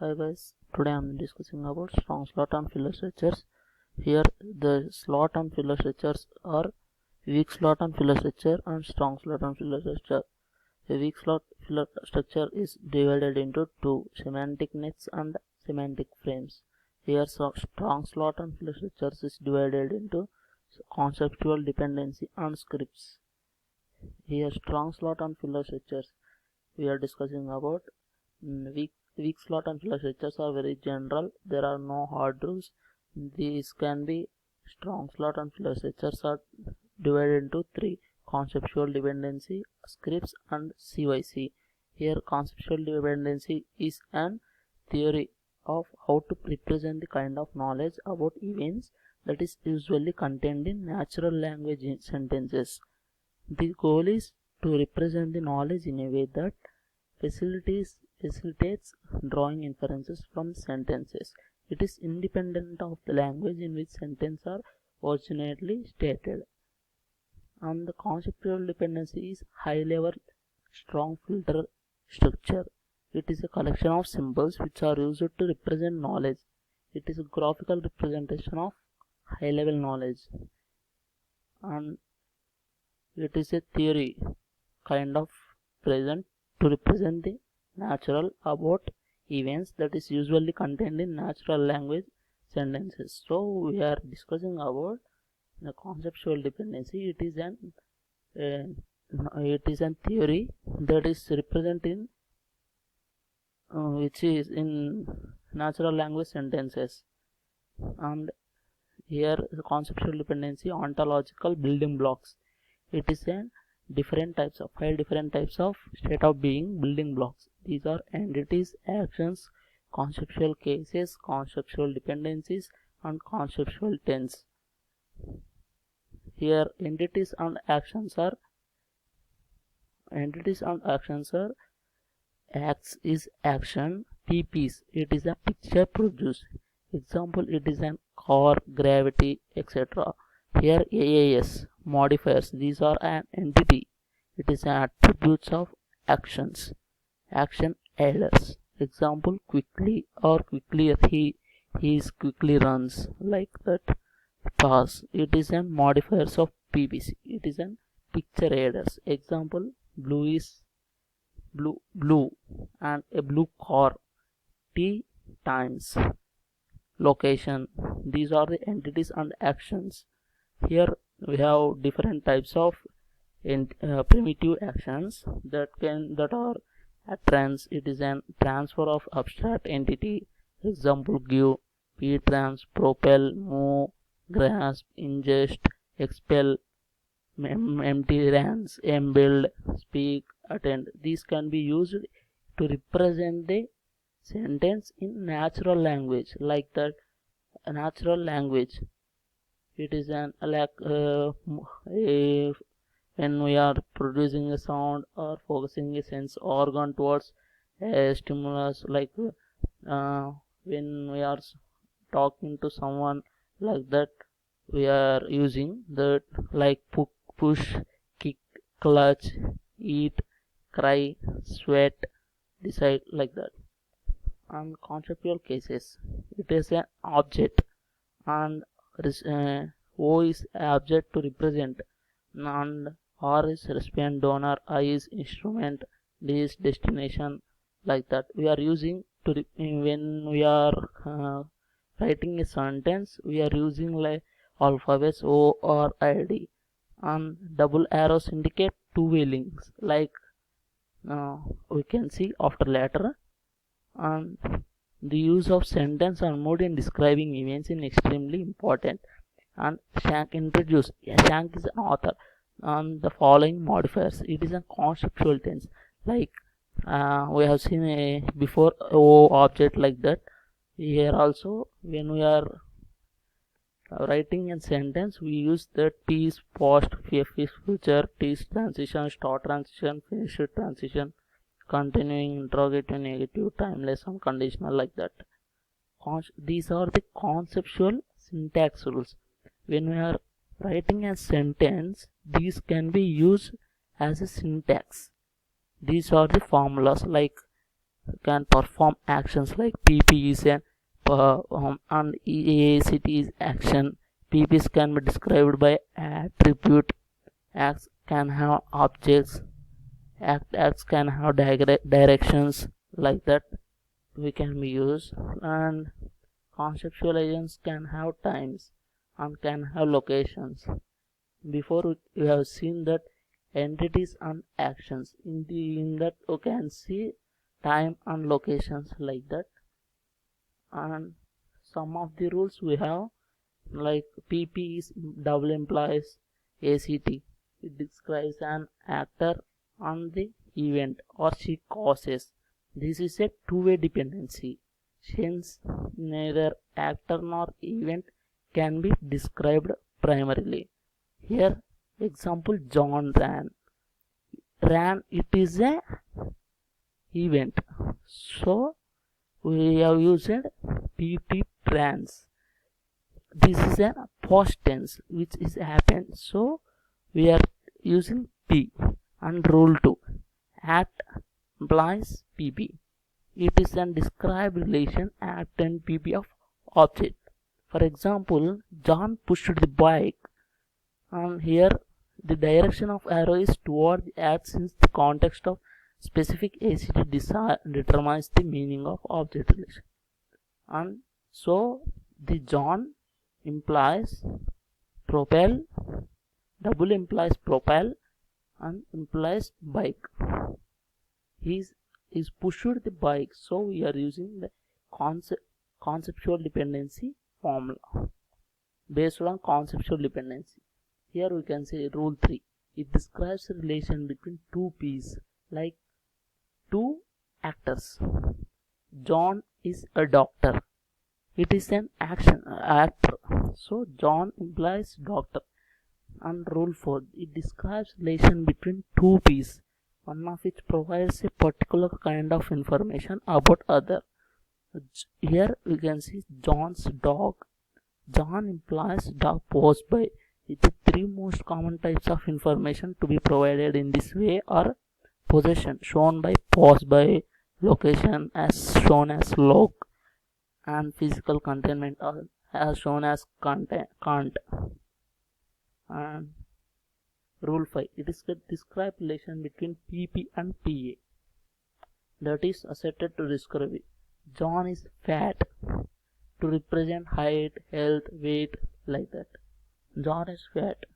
Hi guys, today I am discussing about strong slot and filler structures. Here the slot and filler structures are weak slot and filler structure and strong slot and filler structure. A weak slot filler structure is divided into two, semantic nets and semantic frames. Here strong slot and filler structures is divided into conceptual dependency and scripts. Here strong slot and filler structures we are discussing about. Weak slot and filler structures are very general. There are no hard rules. These can be strong slot and filler structures are divided into three: conceptual dependency, scripts, and CYC. Here, conceptual dependency is an theory of how to represent the kind of knowledge about events that is usually contained in natural language sentences. The goal is to represent the knowledge in a way that facilitates drawing inferences from sentences. It is independent of the language in which sentences are originally stated. And the conceptual dependency is high-level strong filter structure. It is a collection of symbols which are used to represent knowledge. It is a graphical representation of high-level knowledge, and it is a theory kind of present to represent the natural about events that is usually contained in natural language sentences. So we are discussing about the conceptual dependency. It is an theory that is represented which is in natural language sentences. And here the conceptual dependency ontological building blocks. It is a five different types of state of being building blocks. These are entities, actions, conceptual cases, conceptual dependencies, and conceptual tense. Here entities and actions are acts is action, PPs it is a picture produced. Example, it is an car, gravity, etc. Here AAS modifiers, these are an entity. It is an attributes of actions. Action aiders, example quickly or quickly, he quickly runs, like that. Pass, it is an modifiers of PPC. It is an picture aiders. Example, blue is blue and a blue car. T times location, these are the entities and actions. Here we have different types of primitive actions that are trans. It is an transfer of abstract entity. Example, give, p-trans, propel, move, grasp, ingest, expel, empty rans, embuild, speak, attend. These can be used to represent the sentence in natural language, like that. Natural language, it is an when we are producing a sound or focusing a sense organ towards a stimulus, like when we are talking to someone, like that, we are using that, like push, kick, clutch, eat, cry, sweat, decide, like that. And conceptual cases, it is an object, and O is object to represent, and R is recipient, donor, I is instrument, D is destination, like that. We are using to when we are writing a sentence, we are using like alphabets O or ID, and double arrows indicate two-way links, like we can see after later. And the use of sentence and mood in describing events is extremely important. And Shank introduced, Shank is an author on the following modifiers. It is a conceptual tense, like we have seen before O object, like that. Here also, when we are writing a sentence, we use the T is past, F is future, T is transition, start transition, finish transition, continuing, interrogative, negative, timeless, and conditional, like that. These are the conceptual syntax rules. When we are writing a sentence, these can be used as a syntax. These are the formulas, like can perform actions like PP is an and ACT is action. PPs can be described by attribute. Acts can have objects. Acts can have directions, like that we can be used. And conceptual agents can have times and can have locations. Before we have seen that entities and actions. In that we can see time and locations, like that. And some of the rules we have, like PP is double implies ACT. It describes an actor on the event or she causes. This is a two-way dependency, since neither actor nor event can be described primarily. Here example, John ran. It is a event, so we have used PP trans. This is a past tense which is happened, so we are using P. And rule 2, act implies PP. It is a described relation act and PP of object. For example, John pushed the bike, and here the direction of arrow is toward the act, since the context of specific ACT determines the meaning of object relation. And so the John implies propel, double implies propel, and implies bike. He is pushed the bike, so we are using the conceptual dependency formula based on conceptual dependency. Here we can say rule 3. It describes the relation between two P's, like two actors. John is a doctor. It is an actor, so John implies doctor. And rule 4, it describes relation between two P's, one of which provides a particular kind of information about other. Here we can see John's dog. John implies dog posed by. The three most common types of information to be provided in this way are possession, shown by pose by, location as shown as log, and physical containment as shown as can't. And rule 5, it is the described relation between PP and PA, that is asserted to describe it. John is fat, to represent height, health, weight, like that. John is fat.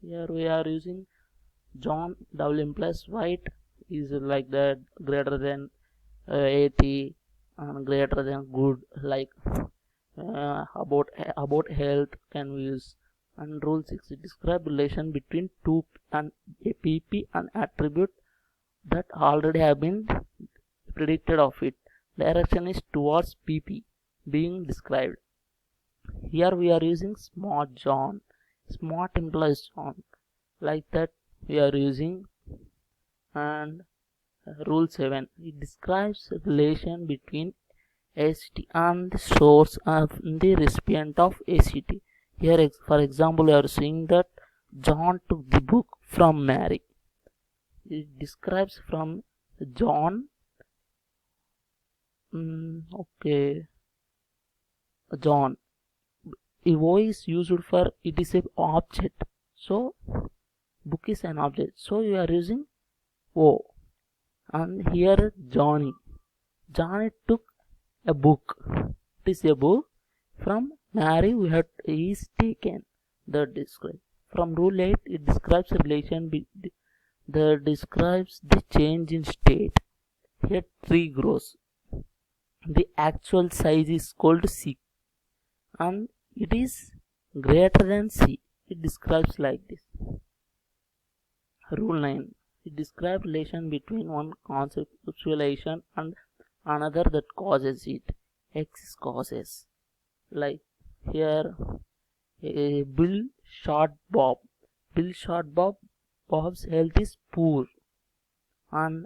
Here we are using John double implies white is like that, greater than 80 and greater than good, like about health can we use. And rule 6, it describes relation between two and a PP and attribute that already have been predicted of it. Direction is towards PP being described. Here we are using smart John. Smart implies John, like that we are using. And rule 7, it describes relation between ACT and the source of the recipient of ACT. Here for example we are seeing that John took the book from Mary. It describes from John. John. O is used for it is an object, so book is an object, so you are using O. And here Johnny took a book. It is a book from Mary. We have is taken. That describe. From rule 8, it describes a relation that describes the change in state. Here tree grows. The actual size is called C, and it is greater than C. It describes like this. Rule 9. It describes relation between one conceptualization and another that causes it. X is causes. Like here, Bill shot Bob. Bill shot Bob. Bob's health is poor. And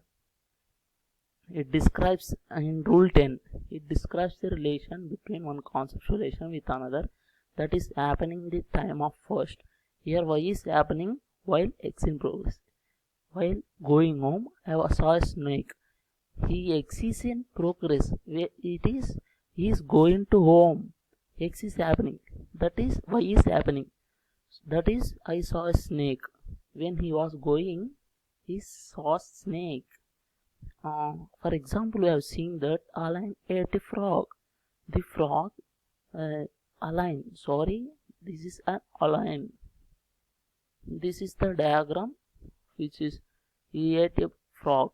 it describes in rule 10, it describes the relation between one conceptualization with another that is happening the time of first. Here Y is happening while X in progress. While going home, I saw a snake. He exists in progress. He is going to home. X is happening. That is Y is happening. That is, I saw a snake. When he was going, he saw snake. For example, we have seen that Align ate a frog. The frog, Align. Sorry, this is an Align. This is the diagram, which is he ate a frog.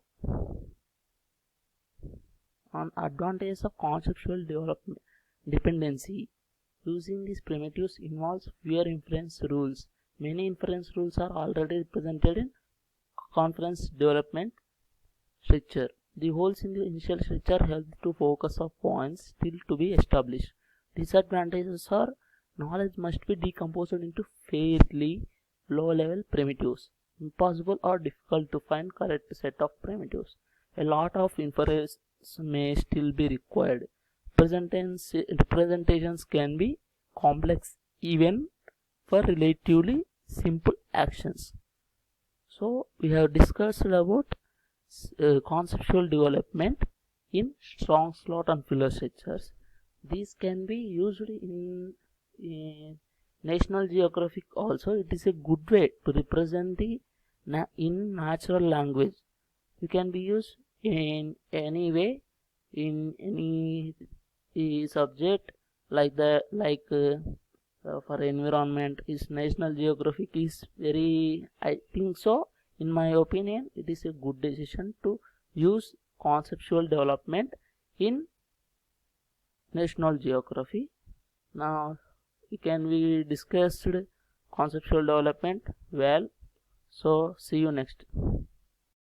On advantage of conceptual development dependency. Using these primitives involves fewer inference rules. Many inference rules are already represented in conference development structure. The holes in the initial structure help to focus on points still to be established. Disadvantages are knowledge must be decomposed into fairly low-level primitives. Impossible or difficult to find correct set of primitives. A lot of inference may still be required. Representations can be complex even for relatively simple actions. So we have discussed about conceptual development in strong slot and filler structures. These can be used in National Geographic also. It is a good way to represent the in natural language. It can be used in any way, in any subject like for environment. Is National Geographic is very, I think so, in my opinion, it is a good decision to use conceptual development in National Geography. Now we discussed conceptual development well. So see you next.